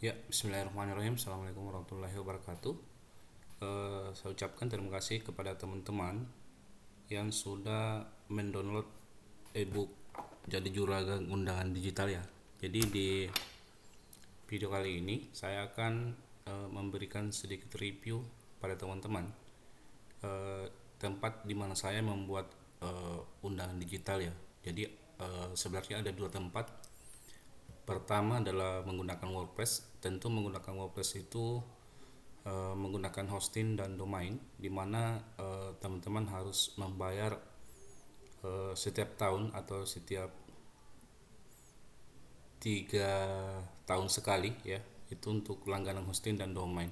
Ya, bismillahirrahmanirrahim. Assalamualaikum warahmatullahi wabarakatuh. Saya ucapkan terima kasih kepada teman-teman yang sudah mendownload ebook Jadi Juragan Undangan Digital ya. Jadi di video kali ini saya akan memberikan sedikit review pada teman-teman tempat di mana saya membuat undangan digital ya. Jadi sebenarnya ada dua tempat. Pertama adalah menggunakan WordPress. Tentu menggunakan WordPress itu menggunakan hosting dan domain, di mana teman-teman harus membayar setiap tahun atau setiap 3 tahun sekali ya, itu untuk langganan hosting dan domain.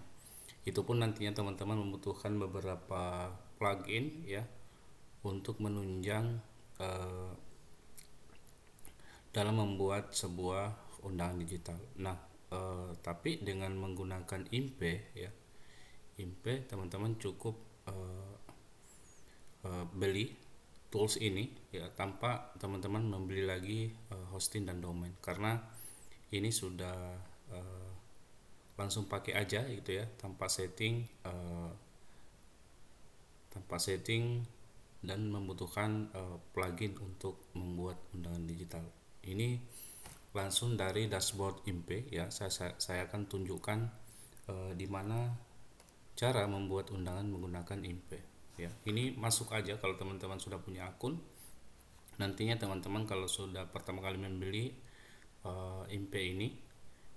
Itu pun nantinya teman-teman membutuhkan beberapa plugin ya untuk menunjang eh, dalam membuat sebuah undangan digital. Nah, tapi dengan menggunakan IMPE ya, IMPE teman-teman cukup eh, beli tools ini ya tanpa teman-teman membeli lagi hosting dan domain, karena ini sudah eh, langsung pakai aja gitu ya, tanpa setting dan membutuhkan plugin untuk membuat undangan digital. Ini langsung dari dashboard IMPE ya. Saya akan tunjukkan di mana cara membuat undangan menggunakan IMPE ya. Ini masuk aja kalau teman-teman sudah punya akun. Nantinya teman-teman kalau sudah pertama kali membeli IMPE ini,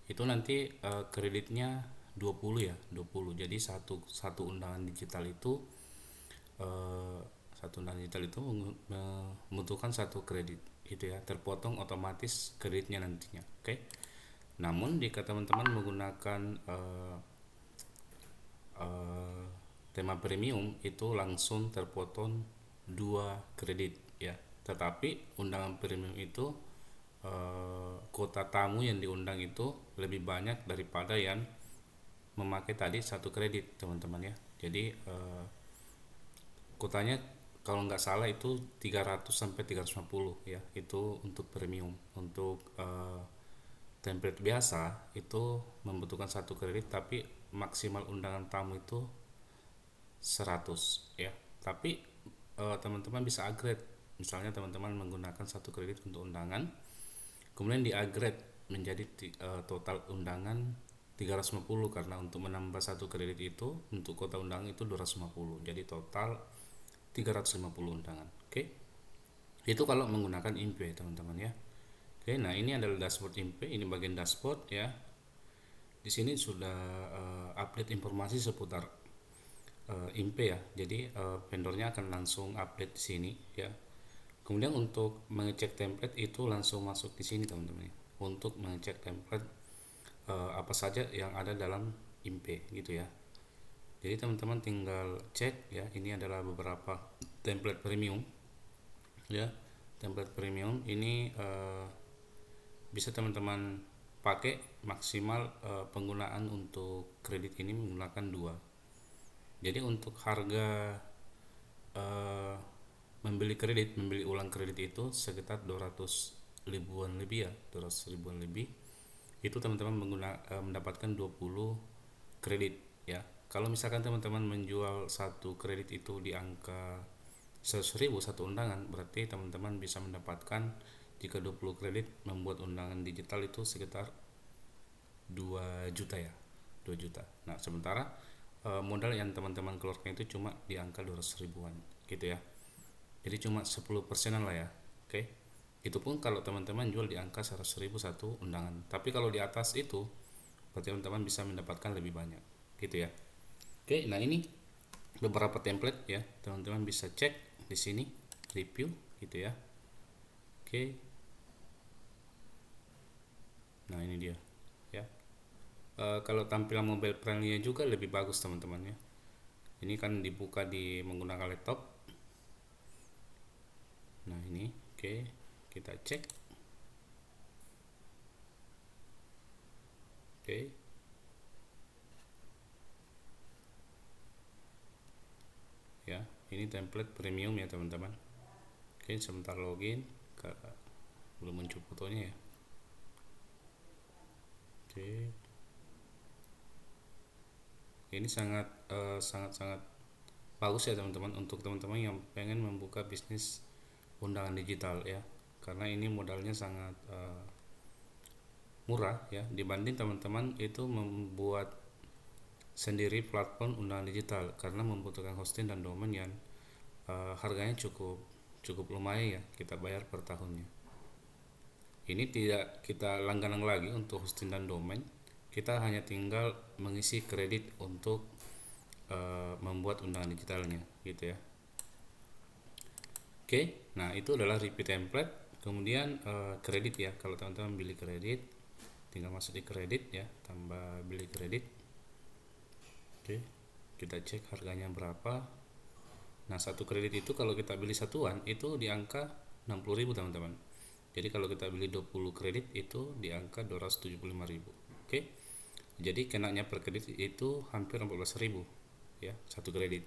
itu nanti kreditnya 20 ya, 20. Jadi satu satu undangan digital itu eh, satu undangan digital itu membutuhkan satu kredit itu ya, terpotong otomatis kreditnya nantinya. Oke. Namun jika teman-teman menggunakan eh, tema premium, itu langsung terpotong 2 kredit ya. Tetapi undangan premium itu kuota tamu yang diundang itu lebih banyak daripada yang memakai tadi 1 kredit teman-teman ya. Jadi kuotanya kalau nggak salah itu 300 sampai 350 ya, itu untuk premium. Untuk template biasa itu membutuhkan 1 kredit, tapi maksimal undangan tamu itu 100 ya. Tapi teman-teman bisa upgrade. Misalnya teman-teman menggunakan 1 kredit untuk undangan, kemudian di upgrade menjadi total undangan 350, karena untuk menambah 1 kredit itu untuk kota undangan itu 250, jadi total 350 undangan. Oke, itu kalau menggunakan IMPE teman-teman ya. Oke, nah ini adalah dashboard IMPE. Ini bagian dashboard ya. Di sini sudah update informasi seputar IMPE ya. Jadi vendornya akan langsung update di sini ya. Kemudian untuk mengecek template itu langsung masuk di sini teman-teman ya. Untuk mengecek template apa saja yang ada dalam IMPE gitu ya. Jadi teman-teman tinggal cek ya. Ini adalah beberapa template premium ya. Template premium ini bisa teman-teman pakai maksimal. Penggunaan untuk kredit ini menggunakan 2. Jadi untuk harga eh, membeli ulang kredit itu sekitar 200 ribuan lebih ya, 200 ribuan lebih. Itu teman-teman mendapatkan 20 kredit ya. Kalau misalkan teman-teman menjual 1 kredit itu di angka 100 ribu satu undangan, berarti teman-teman bisa mendapatkan, jika 20 kredit membuat undangan digital itu sekitar 2 juta ya, 2 juta. Nah sementara modal yang teman-teman keluarkan itu cuma di angka 200 ribuan gitu ya. Jadi cuma 10%an lah ya. Oke, itu pun kalau teman-teman jual di angka 100 ribu satu undangan. Tapi kalau di atas itu berarti teman-teman bisa mendapatkan lebih banyak gitu ya. Oke, nah ini beberapa template ya, teman-teman bisa cek di sini review gitu ya. Oke, nah ini dia ya. Kalau tampilan mobile friendly juga lebih bagus teman-teman ya. Ini kan dibuka di menggunakan laptop. Nah ini oke, kita cek. Oke, ya ini template premium ya teman-teman. Oke, sebentar login ke, belum muncul fotonya ya. Oke, Ini sangat bagus ya teman-teman, untuk teman-teman yang pengen membuka bisnis undangan digital ya, karena ini modalnya sangat murah ya, dibanding teman-teman itu membuat sendiri platform undangan digital, karena membutuhkan hosting dan domain yang harganya cukup lumayan ya, kita bayar per tahunnya. Ini tidak kita langganan lagi untuk hosting dan domain, kita hanya tinggal mengisi kredit untuk membuat undangan digitalnya gitu ya. Oke, nah itu adalah repeat template. Kemudian kredit ya, kalau teman-teman beli kredit tinggal masuk di kredit ya, tambah beli kredit. Oke, kita cek harganya berapa. Nah, satu kredit itu kalau kita beli satuan itu di angka 60.000 teman-teman. Jadi kalau kita beli 20 kredit itu di angka 275.000. Oke. Jadi kenanya per kredit itu hampir 14.000 ya, satu kredit.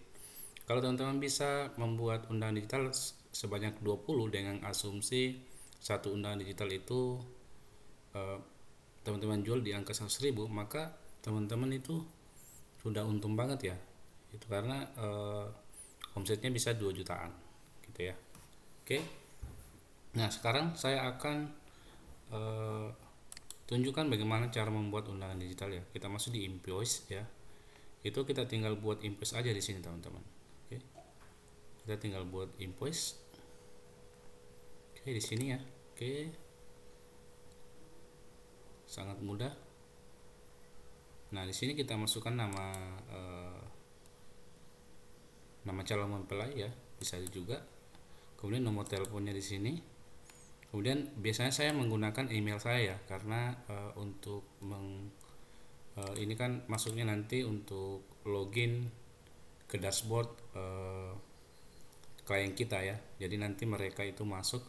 Kalau teman-teman bisa membuat undangan digital sebanyak 20 dengan asumsi satu undangan digital itu teman-teman jual di angka 100.000, maka teman-teman itu sudah untung banget ya. Itu karena omsetnya bisa 2 jutaan gitu ya. Oke. Nah, sekarang saya akan tunjukkan bagaimana cara membuat undangan digital ya. Kita masuk di invoice ya. Itu kita tinggal buat invoice aja di sini teman-teman. Oke. Kita tinggal buat invoice. Oke, di sini ya. Oke. Sangat mudah. Nah, di sini kita masukkan nama calon mempelai ya, bisa juga. Kemudian nomor teleponnya di sini. Kemudian biasanya saya menggunakan email saya ya, karena untuk ini kan masuknya nanti untuk login ke dashboard klien kita ya. Jadi nanti mereka itu masuk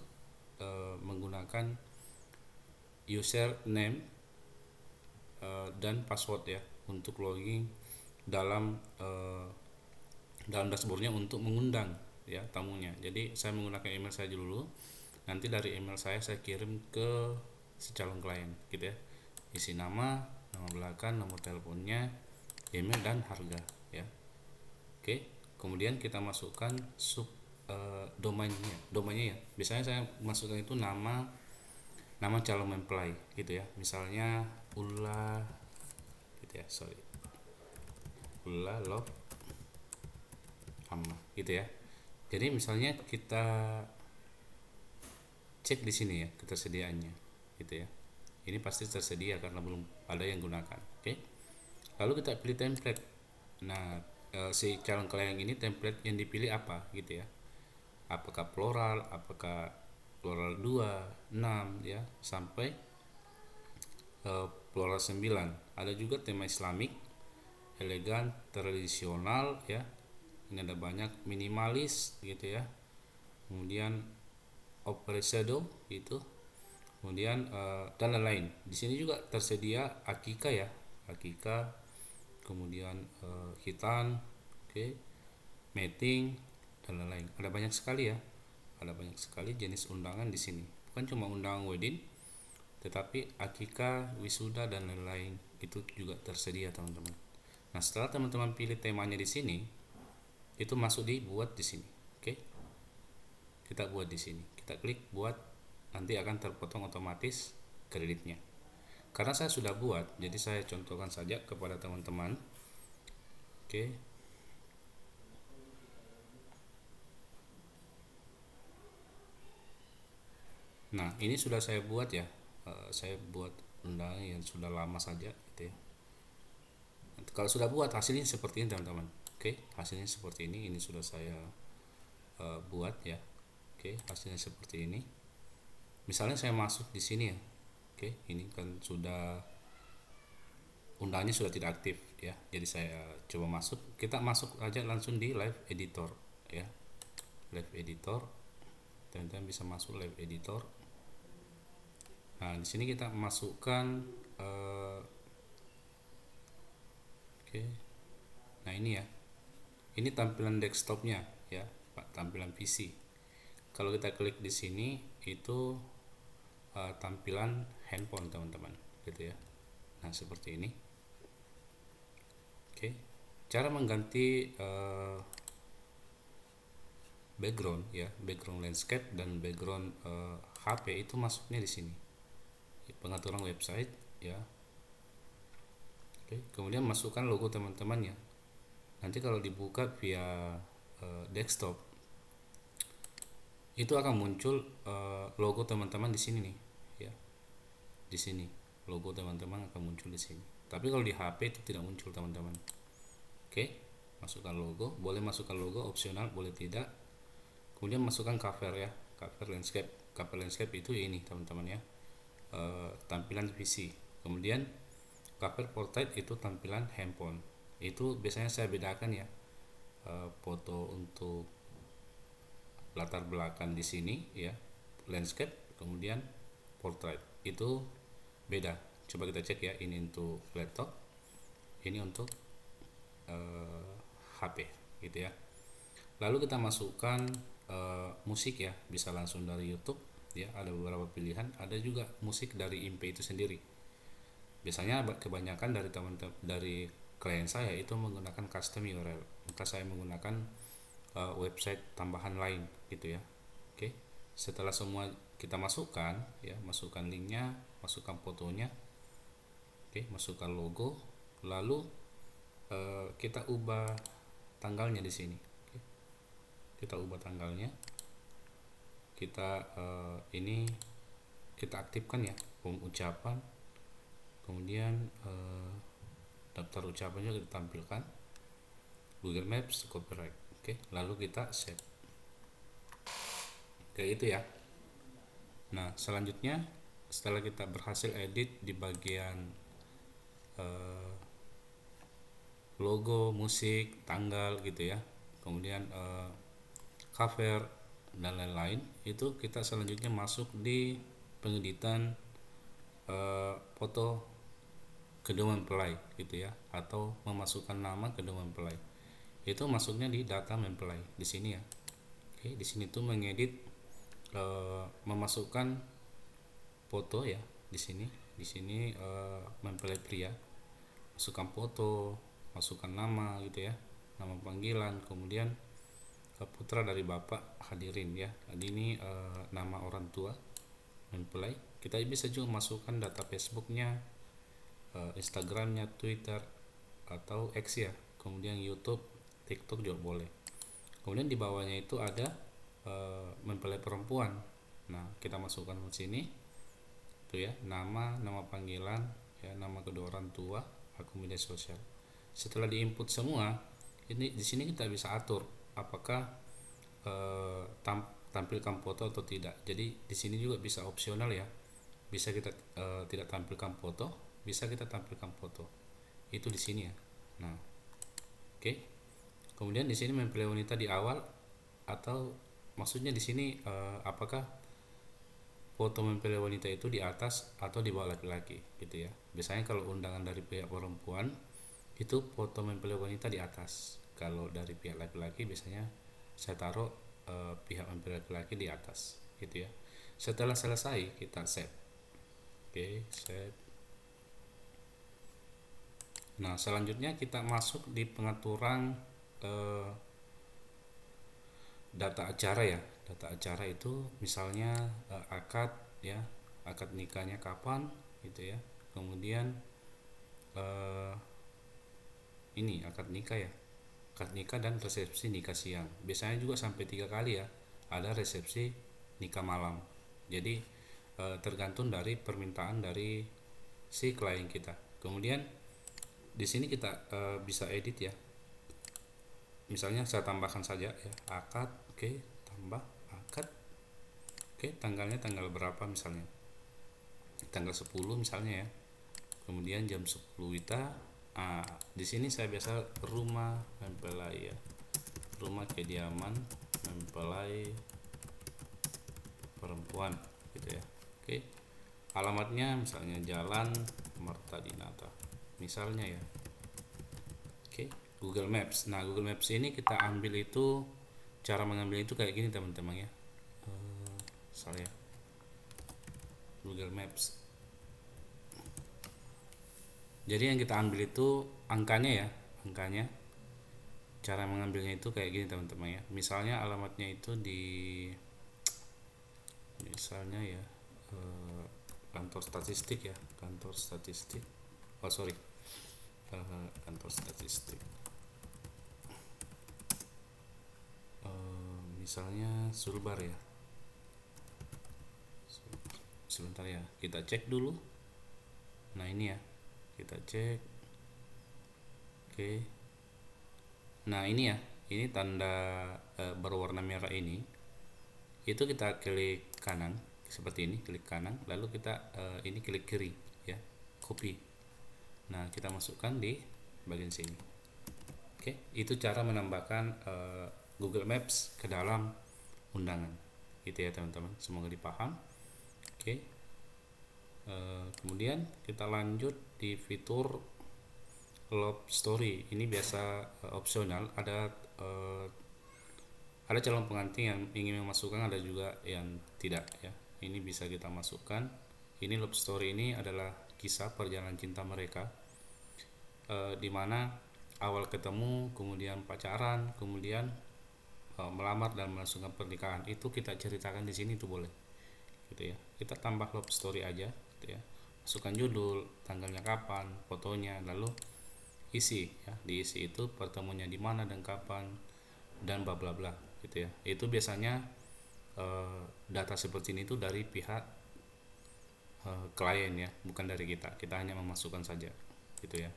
menggunakan username dan password ya untuk login dalam dashboardnya untuk mengundang ya tamunya. Jadi saya menggunakan email saya dulu, nanti dari email saya kirim ke si calon klien gitu ya, isi nama belakang, nomor teleponnya, email dan harga ya. Oke, kemudian kita masukkan domainnya ya. Biasanya saya masukkan itu nama calon mempelai gitu ya, misalnya Ulla gitu ya, Ulla Love Amma gitu ya. Jadi misalnya kita cek di sini ya ketersediaannya gitu ya. Ini pasti tersedia karena belum ada yang gunakan. Oke. Lalu kita pilih template. Nah, si calon klien ini template yang dipilih apa gitu ya. Apakah floral, apakah floral 2, 6 ya, sampai floral 9. Ada juga tema Islamik, elegan, tradisional ya. Ini ada banyak, minimalis gitu ya. Kemudian opera shadow gitu. Kemudian dan lain-lain. Di sini juga tersedia akika ya, akika. Kemudian khitan, oke, mating dan lain-lain. Ada banyak sekali ya. Ada banyak sekali jenis undangan di sini. Bukan cuma undangan wedding, tetapi akika, wisuda dan lain-lain itu juga tersedia teman-teman. Nah, setelah teman-teman pilih temanya di sini, itu masuk buat di sini. Oke. Kita buat di sini. Kita klik buat, nanti akan terpotong otomatis kreditnya. Karena saya sudah buat, jadi saya contohkan saja kepada teman-teman. Oke. Nah, ini sudah saya buat ya. Saya buat undangan yang sudah lama saja gitu ya. Kalau sudah buat, hasilnya seperti ini teman-teman. Oke, hasilnya seperti ini. Ini sudah saya buat ya. Oke, hasilnya seperti ini. Misalnya saya masuk di sini ya. Oke, ini kan sudah undangannya sudah tidak aktif ya. Jadi saya coba masuk. Kita masuk aja langsung di live editor ya. Live editor. Teman-teman bisa masuk live editor. Nah, di sini kita masukkan oke. Nah, ini ya. Ini tampilan desktopnya ya, tampilan PC. Kalau kita klik di sini itu tampilan handphone teman-teman gitu ya. Nah, seperti ini. Oke. Cara mengganti background ya, background landscape dan background HP itu masuknya di sini. Pengaturan website ya. Oke, kemudian masukkan logo teman-teman ya. Nanti kalau dibuka via desktop itu akan muncul logo teman-teman di sini nih ya. Di sini logo teman-teman akan muncul di sini. Tapi kalau di HP itu tidak muncul teman-teman. Oke, masukkan logo, boleh masukkan logo opsional, boleh tidak. Kemudian masukkan cover ya, cover landscape. Cover landscape itu ini teman-teman ya, tampilan PC. Kemudian cover portrait itu tampilan handphone. Itu biasanya saya bedakan ya, foto untuk latar belakang di sini ya, landscape, kemudian portrait itu beda. Coba kita cek ya, ini untuk laptop, ini untuk HP gitu ya. Lalu kita masukkan musik ya, bisa langsung dari YouTube ya, ada beberapa pilihan, ada juga musik dari IMPE itu sendiri. Biasanya kebanyakan dari teman-teman dari klien saya itu menggunakan custom URL, maka saya menggunakan website tambahan lain gitu ya. Oke, setelah semua kita masukkan ya, masukkan linknya, masukkan fotonya, oke, masukkan logo, lalu kita ubah tanggalnya di sini. Oke, kita ubah tanggalnya, kita ini kita aktifkan ya ucapan, kemudian daftar ucapannya kita tampilkan, Google Maps, copyright. Oke, lalu kita save kayak itu ya. Nah, selanjutnya setelah kita berhasil edit di bagian logo, musik, tanggal gitu ya, kemudian cover dan lain-lain, itu kita selanjutnya masuk di pengeditan foto kedua mempelai gitu ya, atau memasukkan nama kedua mempelai. Itu masuknya di data mempelai di sini ya. Oke, di sini tuh mengedit, memasukkan foto ya di sini. Di sini mempelai pria, masukkan foto, masukkan nama gitu ya, nama panggilan, kemudian putra dari bapak hadirin ya. Jadi ini nama orang tua mempelai. Kita bisa juga masukkan data Facebooknya, Instagramnya, Twitter atau X ya, kemudian YouTube, TikTok juga boleh. Kemudian di bawahnya itu ada mempelai perempuan. Nah, kita masukkan di sini tuh ya, nama panggilan ya, nama kedua orang tua, akun media sosial. Setelah diinput semua, ini di sini kita bisa atur apakah tampilkan foto atau tidak. Jadi di sini juga bisa opsional ya. Bisa kita tidak tampilkan foto, bisa kita tampilkan foto. Itu di sini ya. Nah, oke. Kemudian di sini mempelai wanita di awal, atau maksudnya di sini apakah foto mempelai wanita itu di atas atau di bawah laki-laki gitu ya. Biasanya kalau undangan dari pihak perempuan itu foto mempelai wanita di atas. Kalau dari pihak laki-laki biasanya saya taruh pihak mempelai laki-laki di atas gitu ya. Setelah selesai kita save. Oke, save. Nah, selanjutnya kita masuk di pengaturan data acara ya. Data acara itu misalnya akad ya, akad nikahnya kapan gitu ya. Kemudian ini akad nikah ya, akad nikah dan resepsi nikah siang. Biasanya juga sampai 3 kali ya, ada resepsi nikah malam. Jadi tergantung dari permintaan dari si klien kita. Kemudian di sini kita bisa edit ya. Misalnya saya tambahkan saja ya, akad, oke, tambah akad. Oke, tanggalnya tanggal berapa misalnya? Tanggal 10 misalnya ya. Kemudian jam 10 WITA. Di sini saya biasa rumah mempelai ya. Rumah kediaman mempelai perempuan gitu ya. Oke. Alamatnya misalnya Jalan Marta Dinata. Misalnya ya. Oke, Google Maps. Nah, Google Maps ini kita ambil itu, cara mengambil itu kayak gini teman-teman ya. Saya Google Maps. Jadi yang kita ambil itu angkanya ya, angkanya. Cara mengambilnya itu kayak gini teman-teman ya. Misalnya alamatnya itu di, misalnya ya, eh, kantor statistik ya, kantor statistik, oh sorry, kantor statistik. Misalnya Sulbar ya. Sebentar ya, kita cek dulu. Nah ini ya, kita cek. Oke. Nah ini ya, ini tanda berwarna merah ini. Itu kita klik kanan seperti ini, klik kanan, lalu kita ini klik kiri ya, copy. Nah kita masukkan di bagian sini. Oke, itu cara menambahkan Google Maps ke dalam undangan. Gitu ya teman-teman, semoga dipaham. Oke. Kemudian kita lanjut di fitur Love Story. Ini biasa opsional. Ada calon pengantin yang ingin memasukkan, ada juga yang tidak ya. Ini bisa kita masukkan. Ini Love Story ini adalah kisah perjalanan cinta mereka, di mana awal ketemu, kemudian pacaran, kemudian melamar dan melangsungkan pernikahan. Itu kita ceritakan di sini, itu boleh gitu ya. Kita tambah love story aja gitu ya, masukkan judul, tanggalnya kapan, fotonya, lalu isi ya, diisi itu pertemuannya di mana dan kapan dan bla bla bla gitu ya. Itu biasanya data seperti ini itu dari pihak klien ya, bukan dari kita hanya memasukkan saja gitu ya.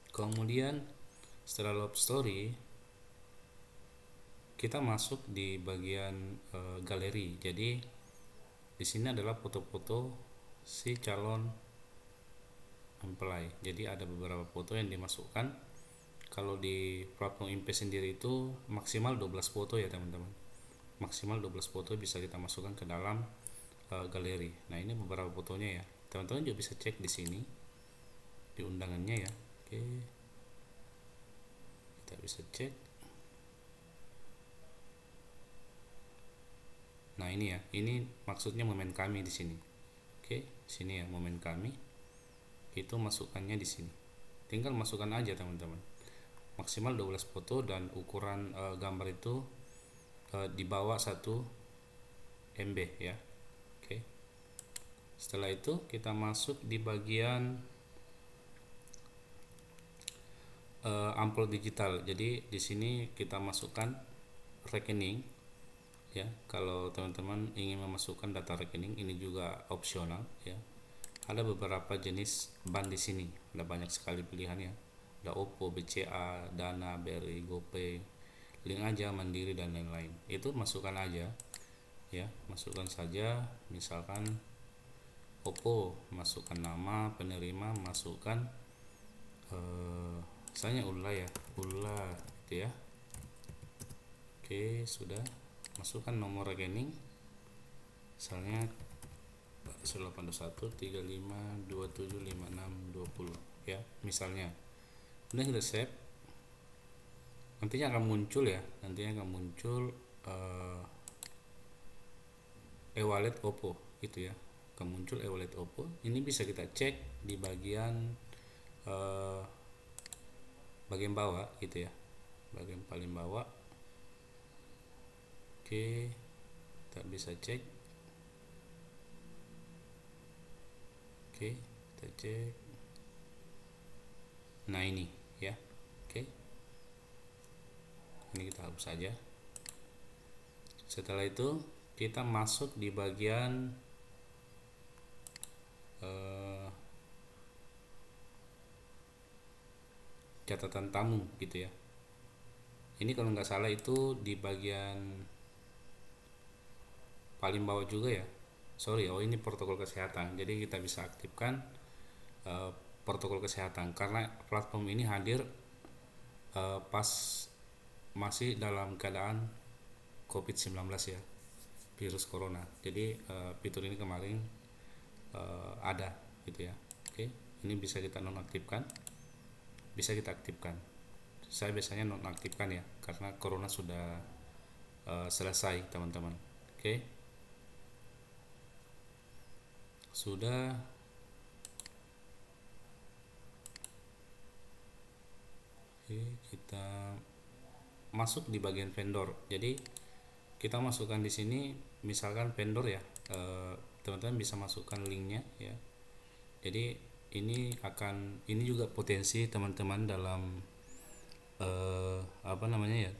Kemudian setelah love story, kita masuk di bagian galeri. Jadi di sini adalah foto-foto si calon mempelai. Jadi ada beberapa foto yang dimasukkan. Kalau di platform Impe sendiri itu maksimal 12 foto ya teman-teman. Maksimal 12 foto bisa kita masukkan ke dalam galeri. Nah, ini beberapa fotonya ya. Teman-teman juga bisa cek di sini di undangannya ya. Oke. Kita bisa cek. Nah, ini ya. Ini maksudnya momen kami di sini. Oke, sini ya momen kami. Itu masukannya di sini. Tinggal masukkan aja teman-teman. Maksimal 12 foto dan ukuran gambar itu di bawah 1 MB ya. Oke. Setelah itu kita masuk di bagian amplop digital. Jadi di sini kita masukkan rekening ya. Kalau teman-teman ingin memasukkan data rekening, ini juga opsional ya. Ada beberapa jenis bank di sini, ada banyak sekali pilihannya. Ada OPPO, BCA, Dana, BRI, GoPay, Link Aja, Mandiri dan lain-lain. Itu masukkan aja ya, masukkan saja. Misalkan OPPO, masukkan nama penerima, masukkan misalnya Ulla ya, Ulla gitu ya. Oke, sudah. Masukkan nomor rekening, misalnya 082135275620 ya, misalnya. Udah kita save, nantinya akan muncul ya, e-wallet OPPO gitu ya, akan muncul e-wallet OPPO. Ini bisa kita cek di bagian bawah gitu ya, bagian paling bawah. Oke, kita bisa cek. Oke, kita cek. Nah ini ya. Oke, ini kita hapus saja. Setelah itu kita masuk di bagian catatan tamu gitu ya. Ini kalau nggak salah itu di bagian paling bawah juga ya. Sorry, oh ini protokol kesehatan. Jadi kita bisa aktifkan protokol kesehatan karena platform ini hadir pas masih dalam keadaan COVID-19 ya, virus corona. Jadi fitur ini kemarin ada gitu ya. Oke, ini bisa kita nonaktifkan, bisa kita aktifkan. Saya biasanya nonaktifkan ya, karena corona sudah selesai teman-teman. Oke, sudah. Oke, kita masuk di bagian vendor. Jadi kita masukkan di sini misalkan vendor ya, teman-teman bisa masukkan linknya ya. Jadi ini juga potensi teman-teman dalam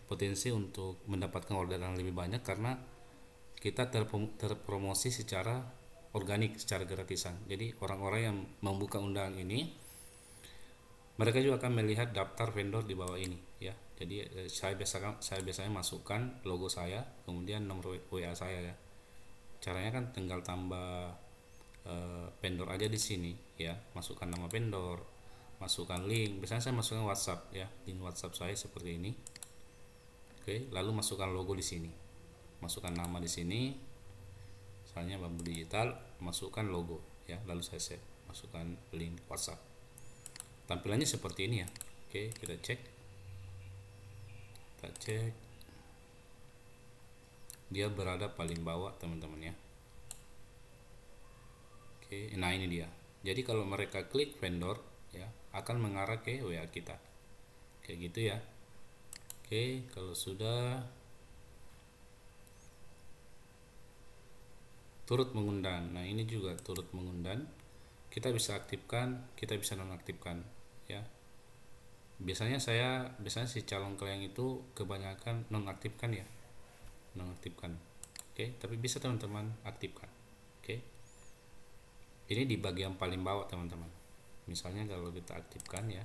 potensi untuk mendapatkan orderan lebih banyak, karena kita terpromosi secara organik, secara gratisan. Jadi orang-orang yang membuka undangan ini, mereka juga akan melihat daftar vendor di bawah ini ya. Jadi saya biasanya masukkan logo saya, kemudian nomor WA saya ya. Caranya kan tinggal tambah vendor aja di sini ya, masukkan nama vendor, masukkan link. Biasanya saya masukkan WhatsApp ya, link WhatsApp saya seperti ini. Oke, lalu masukkan logo di sini, masukkan nama di sini, misalnya Bambu Digital, masukkan logo ya, lalu saya save, masukkan link WhatsApp. Tampilannya seperti ini ya. Oke, kita cek dia berada paling bawah teman-teman ya. Oke, nah ini dia. Jadi kalau mereka klik vendor ya, akan mengarah ke WA kita kayak gitu ya. Oke, kalau sudah turut mengundang, nah ini juga turut mengundang, kita bisa aktifkan, kita bisa nonaktifkan ya. Biasanya si calon klien itu kebanyakan nonaktifkan ya, nonaktifkan. Oke, tapi bisa teman-teman aktifkan. Oke, ini di bagian paling bawah teman-teman. Misalnya kalau kita aktifkan ya,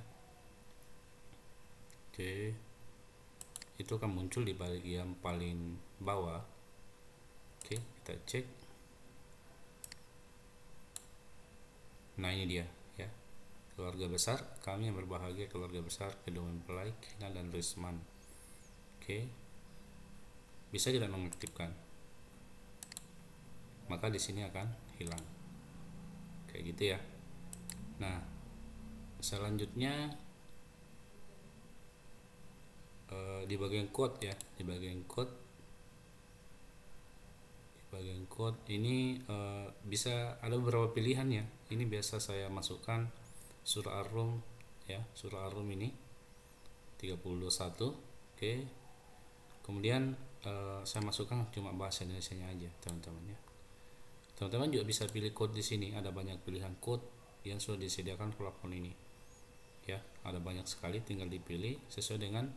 oke, itu akan muncul di bagian paling bawah. Oke, kita cek. Nah ini dia ya, keluarga besar kami yang berbahagia, keluarga besar kedua mempelai Kina dan Risman. Oke, bisa tidak mengaktifkan, maka di sini akan hilang kayak gitu ya. Nah selanjutnya di bagian code ya, di bagian code ini bisa ada beberapa pilihan ya. Ini biasa saya masukkan surah Ar-Rum ya, surah Ar-Rum ini 31. Oke, kemudian saya masukkan cuma bahasa Indonesianya aja teman-teman ya. Teman-teman juga bisa pilih code di sini, ada banyak pilihan code yang sudah disediakan platform ini ya, ada banyak sekali, tinggal dipilih sesuai dengan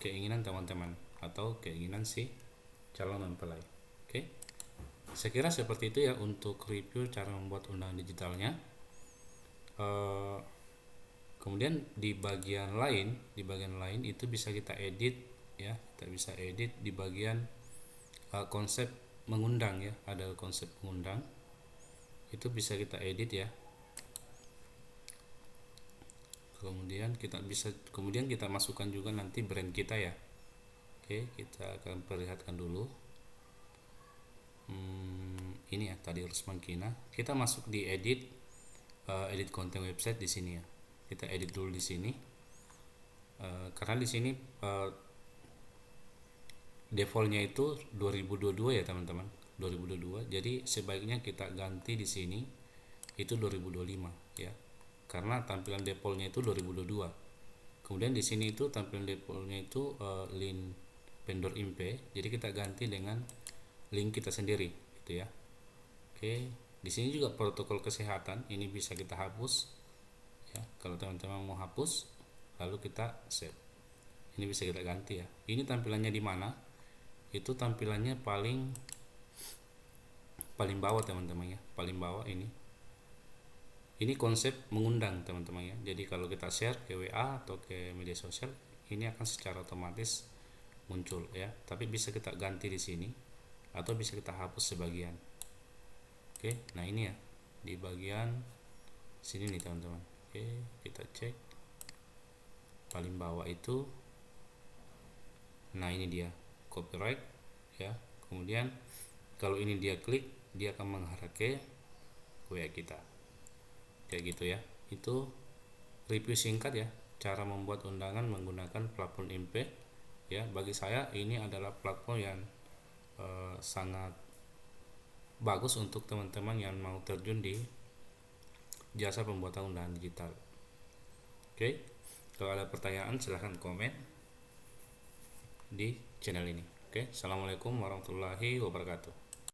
keinginan teman-teman atau keinginan si calon mempelai. Oke, saya kira seperti itu ya untuk review cara membuat undangan digitalnya. Kemudian di bagian lain itu bisa kita edit ya, kita bisa edit di bagian konsep mengundang ya, ada konsep mengundang itu bisa kita edit ya. Kemudian kita masukkan juga nanti brand kita ya. Oke, kita akan perlihatkan dulu. Ini ya tadi Rusman Kina. Kita masuk di edit konten website di sini ya. Kita edit dulu di sini. Karena di sini defaultnya itu 2022 ya teman-teman, 2022. Jadi sebaiknya kita ganti di sini itu 2025 ya. Karena tampilan defaultnya itu 2022. Kemudian di sini itu tampilan defaultnya itu link vendor imp. Jadi kita ganti dengan link kita sendiri gitu ya. Oke, di sini juga protokol kesehatan ini bisa kita hapus ya. Kalau teman-teman mau hapus, lalu kita save. Ini bisa kita ganti ya. Ini tampilannya di mana? Itu tampilannya paling bawah teman-teman ya, paling bawah ini. Ini konsep mengundang teman-teman ya. Jadi kalau kita share ke WA atau ke media sosial, ini akan secara otomatis muncul ya. Tapi bisa kita ganti di sini atau bisa kita hapus sebagian. Oke, nah ini ya di bagian sini nih teman-teman. Oke, kita cek paling bawah itu. Nah ini dia copyright ya. Kemudian kalau ini dia klik, dia akan mengarah ke WA kita kayak gitu ya. Itu review singkat ya, cara membuat undangan menggunakan platform imp ya. Bagi saya ini adalah platform yang sangat bagus untuk teman-teman yang mau terjun di jasa pembuatan undangan digital. Oke, kalau ada pertanyaan silahkan komen. di channel ini. Oke, assalamualaikum warahmatullahi wabarakatuh.